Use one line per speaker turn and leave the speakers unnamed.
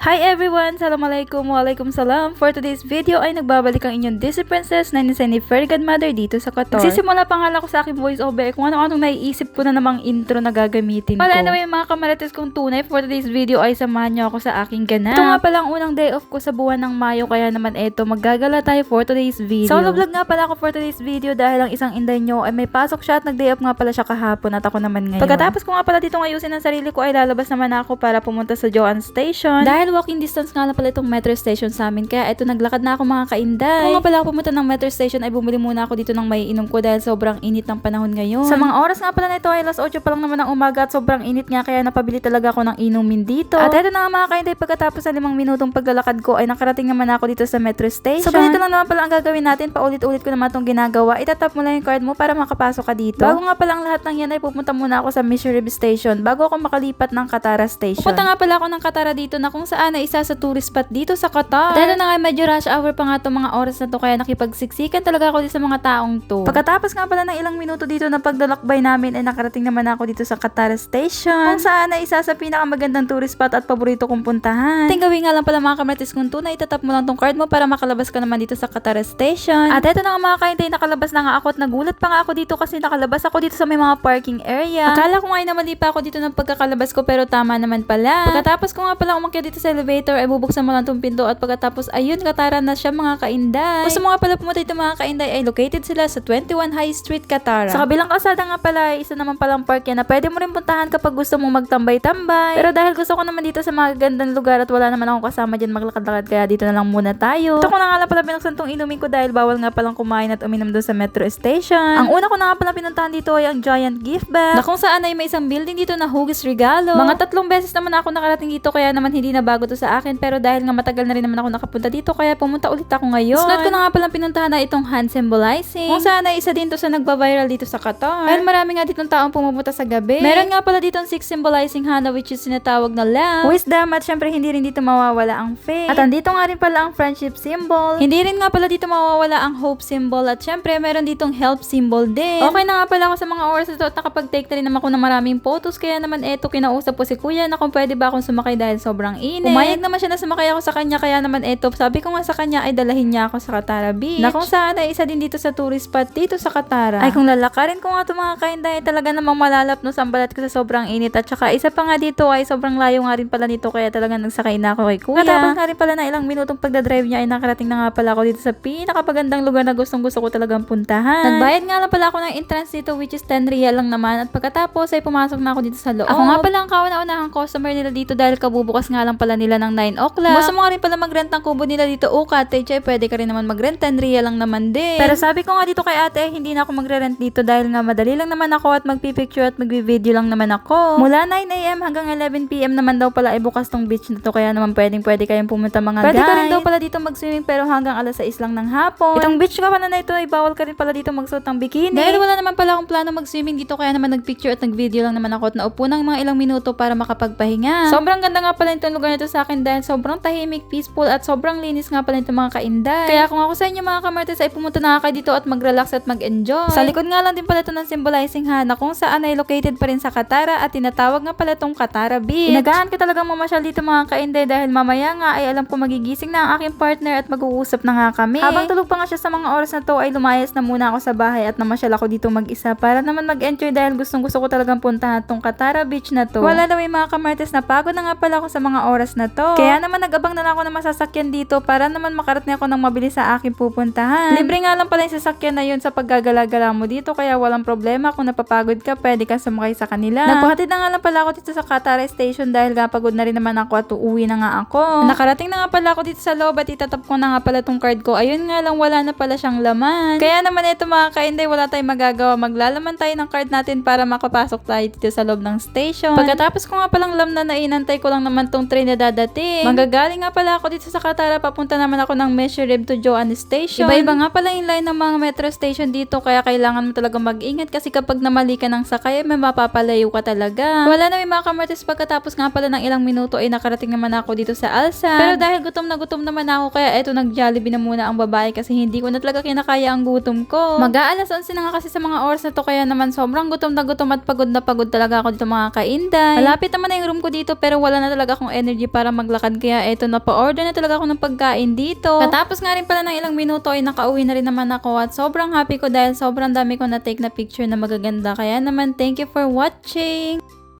Hi everyone! Assalamualaikum, waalaikumsalam. For today's video ay nagbabalik ang inyong Disney Princess na ni Fairy Godmother dito sa Qatar. Nagsisimula pa nga lang ako sa aking voice over kung ano-anong naiisip ko na namang intro na gagamitin ko. Wala na mga kamarites kong tunay, for today's video ay samahan niyo ako sa aking ganap. Ito nga pala ang unang day off ko sa buwan ng Mayo, kaya naman eto, maggagala tayo for today's video. Solo vlog nga pala ako for today's video dahil ang isang inday nyo ay may pasok siya at nag-day off nga pala siya kahapon at ako naman ngayon. Pagkatapos ko nga pala dito ayusin ang sarili ko ay lalabas naman ako para pumunta sa Joanne Station. Dahil walking distance nga lang pala itong metro station sa amin, kaya eto naglakad na ako mga kainday. Kung nga pala ako pumunta ng metro station ay bumili muna ako dito ng may inom ko dahil sobrang init ng panahon ngayon. Sa mga oras nga pala na ito ay alas 8 pa lang naman ng umaga at sobrang init nga, kaya napabili talaga ako ng inumin dito. At eto na nga mga kainday, pagkatapos ng 5 minutong paglalakad ko ay nakarating naman ako dito sa metro station. So ganito lang naman pala ang gagawin natin, paulit-ulit ko naman itong ginagawa. Itatap mo lang yung card mo para makapasok ka dito. Bago nga pala ang lahat ng yan ay pupunta muna ako sa Mission Rib Station bago ako makalipat ng Katara Station. Pupunta nga pala ako ng Katara dito na kung saan ay isa sa tourist spot dito sa Qatar. Dahil na nga medyo rush hour pa nga itong mga oras na to, kaya nakipagsiksikan talaga ako dito sa mga taong to. Pagkatapos nga pala ng ilang minuto dito na paglalakbay namin ay nakarating naman ako dito sa Katara Station, kung saan ay isa sa pinakamagandang tourist spot at paborito kong puntahan. Gawin nga lang pala mga kamarites kung tunay, itatap mo lang tong card mo para makalabas ka naman dito sa Katara Station. At eto na nga mga kaintay, nakalabas na nga ako at nagulat pa nga ako dito kasi nakalabas ako dito sa may mga parking area. Akala ko nga ay namali pa ako dito ng pagkakalabas ko, pero tama naman pala. Pagkatapos ko nga pala umakyat dito sa elevator ay bubuksan mo lang tong pinto at pagkatapos ayun, Katara na siya mga kainday. Gusto mo nga pala pumunta dito mga kainday ay located sila sa 21 High Street, Katara. Sa kabilang kalsada nga pala ay isa naman palang park yan na pwede mo rin puntahan kapag gusto mong magtambay-tambay. Pero dahil gusto ko naman dito sa mga gandang lugar at wala naman akong kasama dyan maglakad-lakad, kaya dito na lang muna tayo. Ito ko na nga lang pala binuksan tong inumin ko dahil bawal nga palang kumain at uminom doon sa metro station. Ang una ko na nga pala pinuntahan dito ay ang Giant Gift Bag, na kung saan ay may isang building dito na Hugis Regalo. Mga 3 beses naman ako nakarating dito, kaya naman hindi na bago to sa akin, pero dahil nga matagal na rin naman ako nakapunta dito, kaya pumunta ulit ako ngayon. Sunod ko na nga palang pinuntahan na itong hand symbolizing, kung saan ay isa din to sa nagba-viral dito sa Qatar. Dahil marami nga ditong taong pumupunta sa gabi. Meron nga pala ditong 6 symbolizing hana, which is sinatawag na love, wisdom, at syempre hindi rin dito mawawala ang faith. At andito nga rin pala ang friendship symbol. Hindi rin nga pala dito mawawala ang hope symbol, at syempre meron ditong help symbol din. Okay na nga pala ako sa mga oras ito at nakapag-take na rin naman ako ng maraming photos, kaya naman eto, kinausap ko si kuya na kung pwede ba akong sumakay dahil sobrang init. Umayag naman siya na sumakay ako sa kanya, kaya naman eto, sabi ko nga sa kanya ay dalahin niya ako sa Katara Beach, na kung saan ay isa din dito sa tourist spot dito sa Katara. Ay kung lalakarin ko nga ito mga kainday, talaga namang malalap no sa balat ko sa sobrang init, at saka isa pa nga dito ay sobrang layo nga rin pala nito, kaya talagang nagsakay na ako kay kuya. Katapos nga rin pala na ilang minutong pagdadrive niya ay nakarating na nga pala ako dito sa pinakapagandang lugar na gustong gusto ko talagang puntahan. Nagbayad nga lang pala ako ng entrance dito, which is 10 real lang naman, at pagkatapos ay pumasok na ako dito sa loob. Ako nga pala ang kauna-unahang customer nila dito dahil kabubukas nga lang pala nila ng 9 o'clock. Gusto mo nga rin pala mag-rent ng kubo nila dito o cottage, ay pwede ka rin naman mag-rent, 10 real lang naman din. Pero sabi ko nga dito kay ate, hindi na ako magre-rent dito dahil nga madali lang naman ako at magpipicture at magvi-video lang naman ako. Mula 9 AM hanggang 11 PM naman daw pala ay bukas tong beach na to, kaya naman pwede kayong pumunta mga guys. Pwede ka rin daw pala dito mag-swimming, pero hanggang alas 6 lang ng hapon. Itong beach ka pala na ito ay bawal ka rin pala dito magsuot ng bikini. Dahil wala naman pala akong plano mag-swimming dito, kaya naman nag-picture at nag-video lang naman ako at naupo ng mga ilang minuto para makapagpahinga. Sobrang ganda nga pala itong lugar nito sa akin dahil sobrang tahimik, peaceful, at sobrang linis nga pala itong mga kainday. Kaya kung ako sa inyo mga kamartes ay pumunta na kayo dito at mag-relax at mag-enjoy. Sa likod nga lang din pala ito ng symbolizing hana, kung saan ay located pa rin sa Katara at tinatawag nga pala itong Katara Beach. Inagaan ko talagang mamasyal dito mga kainday dahil mamaya nga ay alam ko magigising na ang aking partner at mag-uusap na nga kami. Habang tulog pa nga siya sa mga oras na to ay lumayas na muna ako sa bahay at namasyal ako dito mag-isa para naman mag-enjoy dahil gustong gusto ko talagang puntahan tong Katara Beach na to. Wala daw yung mga kamartes, na pagod na nga pala ako sa mga oras na to. Kaya naman nag-abang na lang ako ng masasakyan dito para naman makarating ako ng mabilis sa aking pupuntahan. Libre nga lang pala yung sasakyan na yun sa paggagala-gala mo dito, kaya walang problema kung napapagod ka, pwede kang sumakay sa kanila. Nagpahatid na nga lang pala ako dito sa Katara Station dahil nga pagod na rin naman ako at uuwi na nga ako. Nakarating na nga pala ako dito sa loob at itatap ko na nga pala tong card ko. Ayun nga lang, wala na pala siyang laman. Kaya naman ito mga kainday, wala tayong magagawa. Maglalaman tayo ng card natin para makapasok tayo dito sa loob ng station. Pagkatapos ko nga palang lamnan na inantay ko lang naman tong train na dadating. Manggagaling nga pala ako dito sa Katara, papunta naman ako ng Mission Rib to Joanne Station. Iba-iba nga pala yung line ng mga metro station dito, kaya kailangan mo talaga mag-ingat kasi kapag namali ka ng sakay, may mapapalayo ka talaga. Wala na yung mga kamartes, pagkatapos nga pala ng ilang minuto ay nakarating naman ako dito sa Alsan. Pero dahil gutom naman ako, kaya eto nag-Jollibee na muna ang babae kasi hindi ko na talaga kinakaya ang gutom ko. Mag-aalas 11 na nga kasi sa mga oras na to, kaya naman sobrang gutom na gutom at pagod na pagod talaga ako dito mga kainday. Malapit naman na yung room ko dito, pero wala na talaga akong energy para maglakad. Kaya eto na, pa-order na talaga ako ng pagkain dito. Katapos nga rin pala ng ilang minuto ay nakauwi na rin naman ako at sobrang happy ko dahil sobrang dami ko na take na picture na magaganda. Kaya naman, thank you for watching!